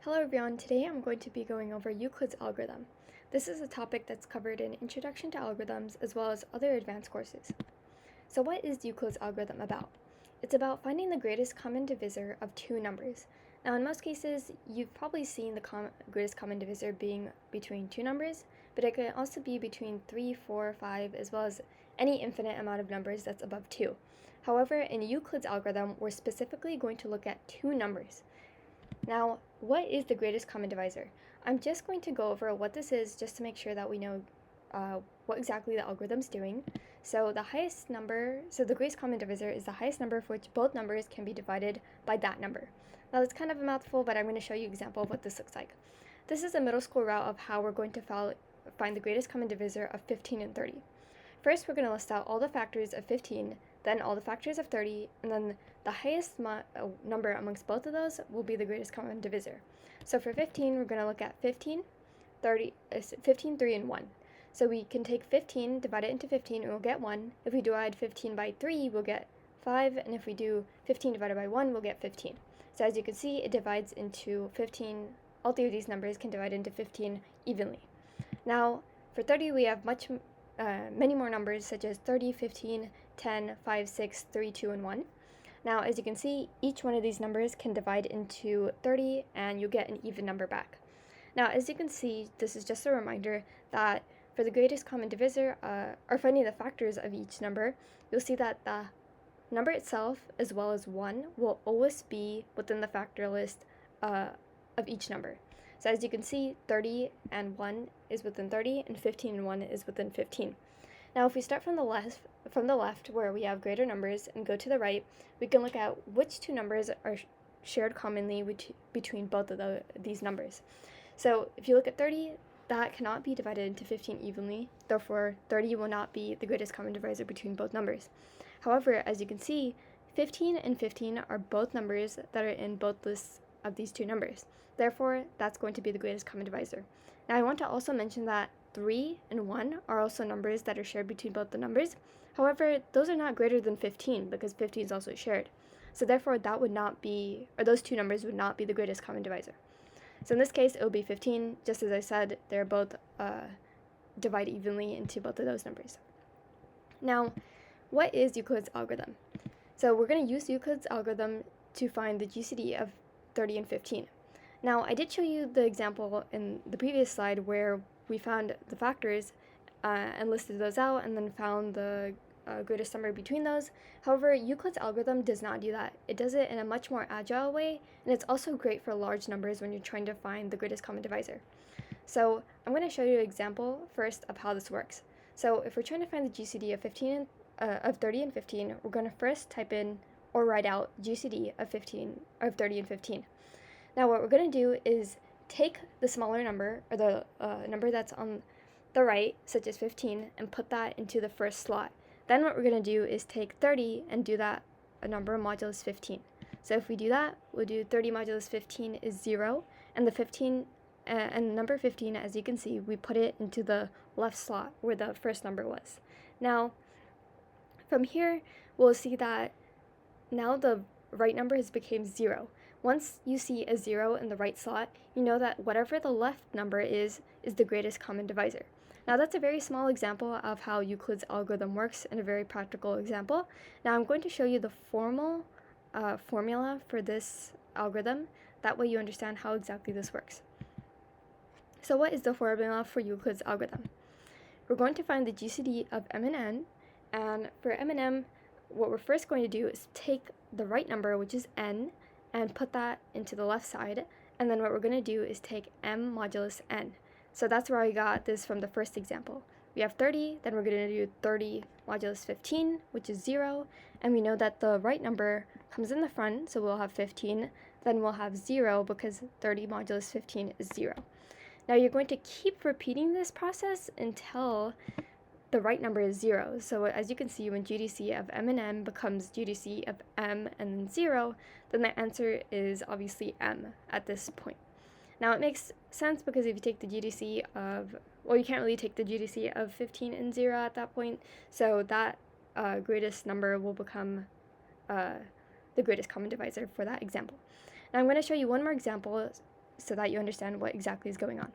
Hello everyone, today I'm going to be going over Euclid's algorithm. This is a topic that's covered in Introduction to Algorithms as well as other advanced courses. So what is Euclid's algorithm about? It's about finding the greatest common divisor of two numbers. Now in most cases, you've probably seen the greatest common divisor being between two numbers, but it can also be between 3, 4, 5, as well as any infinite amount of numbers that's above 2. However, in Euclid's algorithm, we're specifically going to look at two numbers. Now, what is the greatest common divisor? I'm just going to go over what this is just to make sure that we know what exactly the algorithm's doing. So the greatest common divisor is the highest number for which both numbers can be divided by that number. Now that's kind of a mouthful, but I'm going to show you an example of what this looks like. This is a middle school route of how we're going to find the greatest common divisor of 15 and 30. First, we're going to list out all the factors of 15, then all the factors of 30, and then the highest number amongst both of those will be the greatest common divisor. So for 15, we're going to look at 15, 3, and 1. So we can take 15, divide it into 15, and we'll get 1. If we divide 15 by 3, we'll get 5, and if we do 15 divided by 1, we'll get 15. So as you can see, it divides into 15. All three of these numbers can divide into 15 evenly. Now, for 30, we have many more numbers such as 30, 15, 10, 5, 6, 3, 2, and 1. Now, as you can see, each one of these numbers can divide into 30 and you'll get an even number back. Now, as you can see, this is just a reminder that for the greatest common divisor, or finding the factors of each number, you'll see that the number itself, as well as 1, will always be within the factor list of each number. So as you can see, 30 and 1 is within 30, and 15 and 1 is within 15. Now, if we start from the left where we have greater numbers and go to the right, we can look at which two numbers are shared commonly between both of these numbers. So if you look at 30, that cannot be divided into 15 evenly, therefore 30 will not be the greatest common divisor between both numbers. However, as you can see, 15 and 15 are both numbers that are in both lists of these two numbers. Therefore, that's going to be the greatest common divisor. Now, I want to also mention that 3 and 1 are also numbers that are shared between both the numbers. However, those are not greater than 15 because 15 is also shared. So therefore, those two numbers would not be the greatest common divisor. So in this case, it will be 15. Just as I said, they're both divide evenly into both of those numbers. Now, what is Euclid's algorithm? So we're going to use Euclid's algorithm to find the GCD of 30 and 15. Now, I did show you the example in the previous slide where we found the factors and listed those out and then found the greatest number between those. However, Euclid's algorithm does not do that. It does it in a much more agile way, and it's also great for large numbers when you're trying to find the greatest common divisor. So I'm going to show you an example first of how this works. So if we're trying to find the GCD of 30 and 15, we're going to first type in or write out GCD of 30 and 15. Now what we're going to do is take the smaller number, or the number that's on the right, such as 15, and put that into the first slot. Then what we're going to do is take 30 and do that a number modulus 15. So if we do that, we'll do 30 modulus 15 is 0, and the number 15, as you can see, we put it into the left slot where the first number was. Now, from here, we'll see that now the right number has become 0. Once you see a 0 in the right slot, you know that whatever the left number is the greatest common divisor. Now that's a very small example of how Euclid's algorithm works and a very practical example. Now I'm going to show you the formal formula for this algorithm. That way you understand how exactly this works. So what is the formula for Euclid's algorithm? We're going to find the GCD of m and n, and for m and n, what we're first going to do is take the right number, which is n, and put that into the left side, and then what we're going to do is take m modulus n. So that's where I got this from the first example. We have 30, then we're going to do 30 modulus 15, which is 0, and we know that the right number comes in the front, so we'll have 15, then we'll have 0 because 30 modulus 15 is 0. Now you're going to keep repeating this process until the right number is 0. So as you can see, when GDC of m and n becomes GDC of m and then 0, then the answer is obviously m at this point. Now it makes sense because if you take the GDC of, well, you can't really take the GDC of 15 and 0 at that point, so that greatest number will become the greatest common divisor for that example. Now I'm going to show you one more example so that you understand what exactly is going on.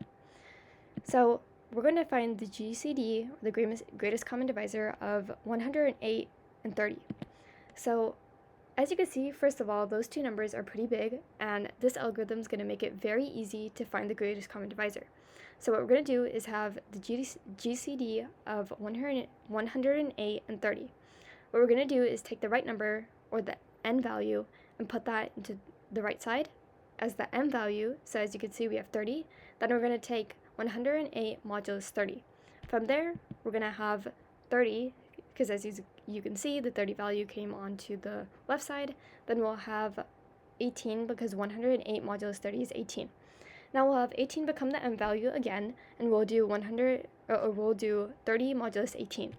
So we're going to find the GCD, the greatest common divisor, of 108 and 30. So as you can see, first of all, those two numbers are pretty big, and this algorithm is going to make it very easy to find the greatest common divisor. So what we're going to do is have the GCD of 108 and 30. What we're going to do is take the right number, or the n value, and put that into the right side as the m value. So as you can see, we have 30. Then we're going to take 108 modulus 30. From there, we're going to have 30, because as you can see, the 30 value came onto the left side. Then we'll have 18, because 108 modulus 30 is 18. Now we'll have 18 become the m value again, and we'll do 30 modulus 18.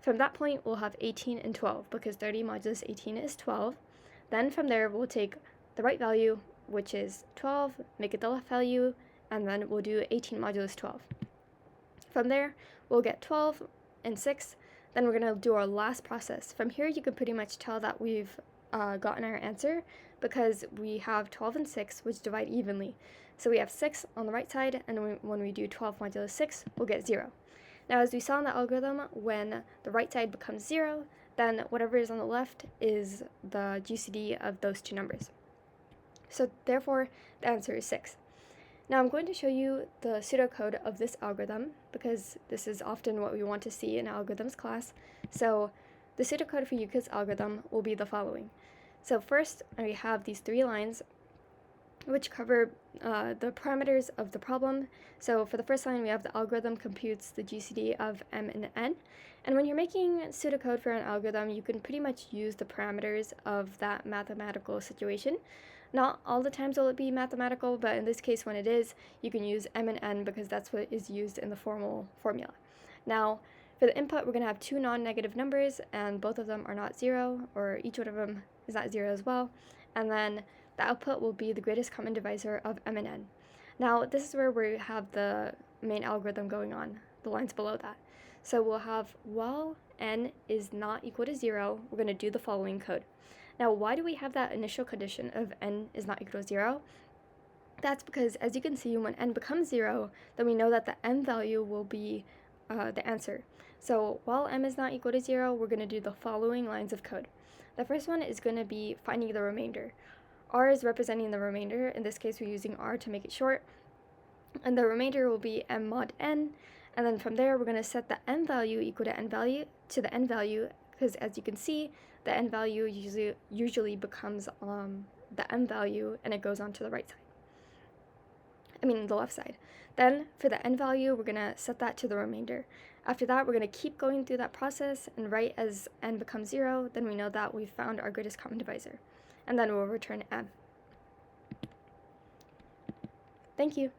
From that point, we'll have 18 and 12, because 30 modulus 18 is 12. Then from there, we'll take the right value, which is 12, make it the left value, and then we'll do 18 modulus 12. From there, we'll get 12 and 6. Then we're going to do our last process. From here, you can pretty much tell that we've gotten our answer, because we have 12 and 6, which divide evenly. So we have 6 on the right side, and when we do 12 modulus 6, we'll get 0. Now, as we saw in the algorithm, when the right side becomes 0, then whatever is on the left is the GCD of those two numbers. So therefore, the answer is 6. Now I'm going to show you the pseudocode of this algorithm, because this is often what we want to see in algorithms class. So the pseudocode for Euclid's algorithm will be the following. So first, we have these 3 lines which cover the parameters of the problem. So for the first line, we have the algorithm computes the GCD of m and n. And when you're making pseudocode for an algorithm, you can pretty much use the parameters of that mathematical situation. Not all the times will it be mathematical, but in this case, when it is, you can use m and n, because that's what is used in the formal formula. Now, for the input, we're going to have 2 non-negative numbers, and both of them are not 0, or each one of them is not 0 as well. And then the output will be the greatest common divisor of m and n. Now, this is where we have the main algorithm going on, the lines below that. So we'll have, while n is not equal to 0, we're going to do the following code. Now, why do we have that initial condition of n is not equal to 0? That's because, as you can see, when n becomes 0, then we know that the m value will be the answer. So while m is not equal to 0, we're going to do the following lines of code. The first one is going to be finding the remainder. R is representing the remainder. In this case, we're using R to make it short. And the remainder will be m mod n. And then from there, we're going to set the n value equal to the n value, because as you can see, the n value usually becomes the m value, and it goes on to the right side. The left side. Then for the n value, we're going to set that to the remainder. After that, we're going to keep going through that process, and right as n becomes 0, then we know that we've found our greatest common divisor. And then we'll return m. Thank you.